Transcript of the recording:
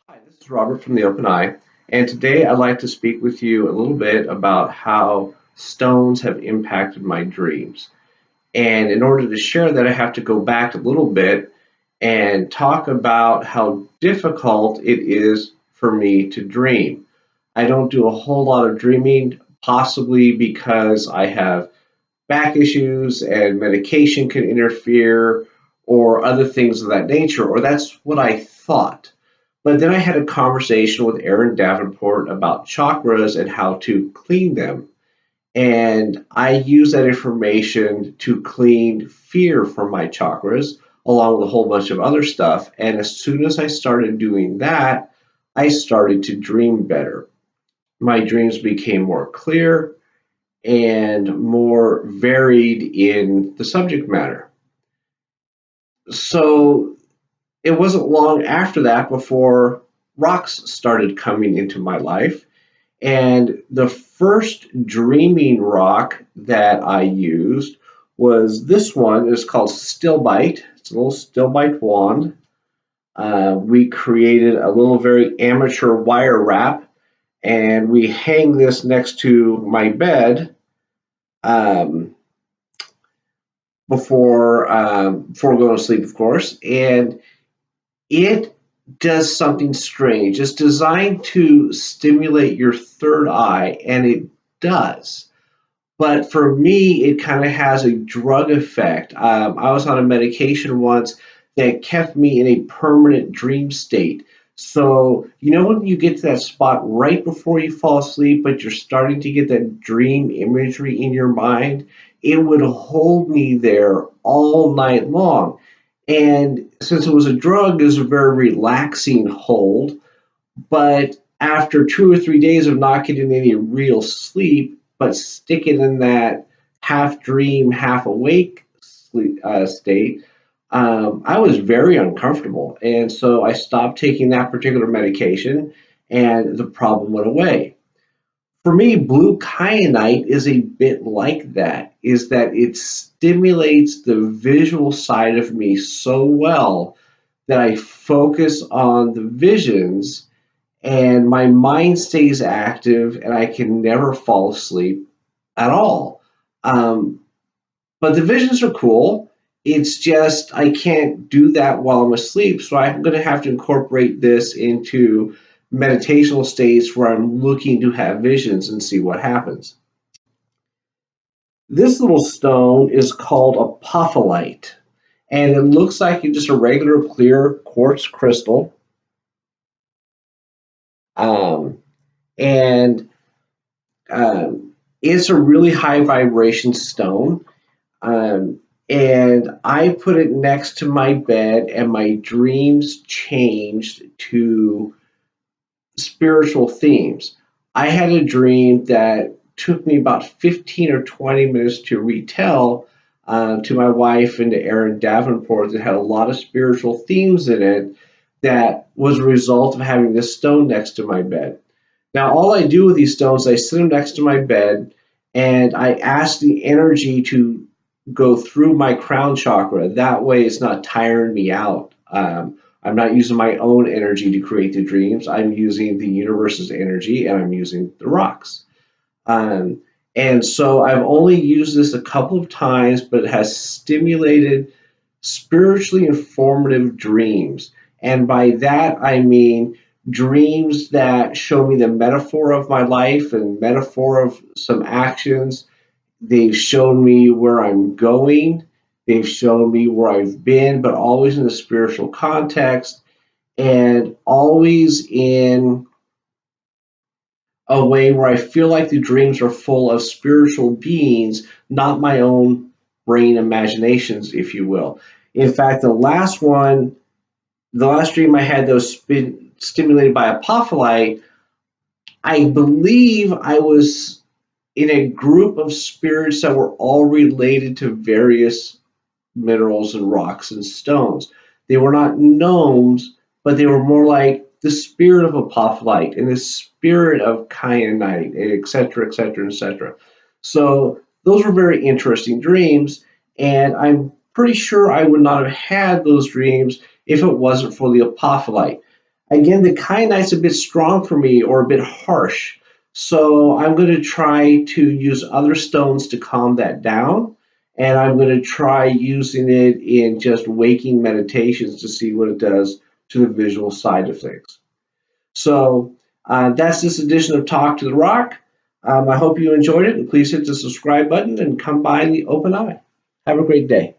Hi, this is Robert from the Open Eye, and today I'd like to speak with you a little bit about how stones have impacted my dreams. And in order to share that, I have to go back a little bit and talk about how difficult it is for me to dream. I don't do a whole lot of dreaming, possibly because I have back issues and medication can interfere or other things of that nature, or that's what I thought. But then I had a conversation with Aaron Davenport about chakras and how to clean them. And I use that information to clean fear from my chakras, along with a whole bunch of other stuff. And as soon as I started doing that, I started to dream better. My dreams became more clear and more varied in the subject matter. So it wasn't long after that before rocks started coming into my life. And the first dreaming rock that I used was this one. It's called Stillbite. It's a little Stillbite wand. We created a little very amateur wire wrap, and we hang this next to my bed um, before going to sleep, of course. And it does something strange. It's designed to stimulate your third eye, and it does. But for me, it kind of has a drug effect. I was on a medication once that kept me in a permanent dream state. So, you know, when you get to that spot right before you fall asleep, but you're starting to get that dream imagery in your mind, it would hold me there all night long. And since it was a drug, it was a very relaxing hold. But after 2 or 3 days of not getting any real sleep, but sticking in that half dream, half awake sleep, state, I was very uncomfortable. And so I stopped taking that particular medication, and the problem went away. For me, blue kyanite is a bit like that, is that it stimulates the visual side of me so well that I focus on the visions and my mind stays active and I can never fall asleep at all. Um, but the visions are cool. It's just I can't do that while I'm asleep. So I'm going to have to incorporate this into meditational states where I'm looking to have visions and see what happens. This little stone is called apophyllite, and it looks like just a regular clear quartz crystal. Um, and it's a really high vibration stone. Um, and I put it next to my bed, and my dreams changed to spiritual themes. I had a dream that took me about 15 or 20 minutes to retell to my wife and to Aaron Davenport that had a lot of spiritual themes in it that was a result of having this stone next to my bed. Now, all I do with these stones, I sit them next to my bed and I ask the energy to go through my crown chakra. That way, it's not tiring me out. I'm not using my own energy to create the dreams. I'm using the universe's energy and I'm using the rocks. Um, and so I've only used this a couple of times, but it has stimulated spiritually informative dreams. And by that, I mean dreams that show me the metaphor of my life and metaphor of some actions. They've shown me where I'm going. They've shown me where I've been, but always in a spiritual context and always in a way where I feel like the dreams are full of spiritual beings, not my own brain imaginations, if you will. In fact, the last dream I had that was stimulated by apophyllite, I believe I was in a group of spirits that were all related to various minerals and rocks and stones. They were not gnomes, but they were more like the spirit of apophyllite and the spirit of kyanite, etc., etc., etc. So those were very interesting dreams, and I'm pretty sure I would not have had those dreams if it wasn't for the apophyllite. Again, the kyanite's a bit strong for me or a bit harsh. So I'm going to try to use other stones to calm that down. And I'm going to try using it in just waking meditations to see what it does to the visual side of things. So that's this edition of Talk to the Rock. I hope you enjoyed it, and please hit the subscribe button and come by the open eye. Have a great day.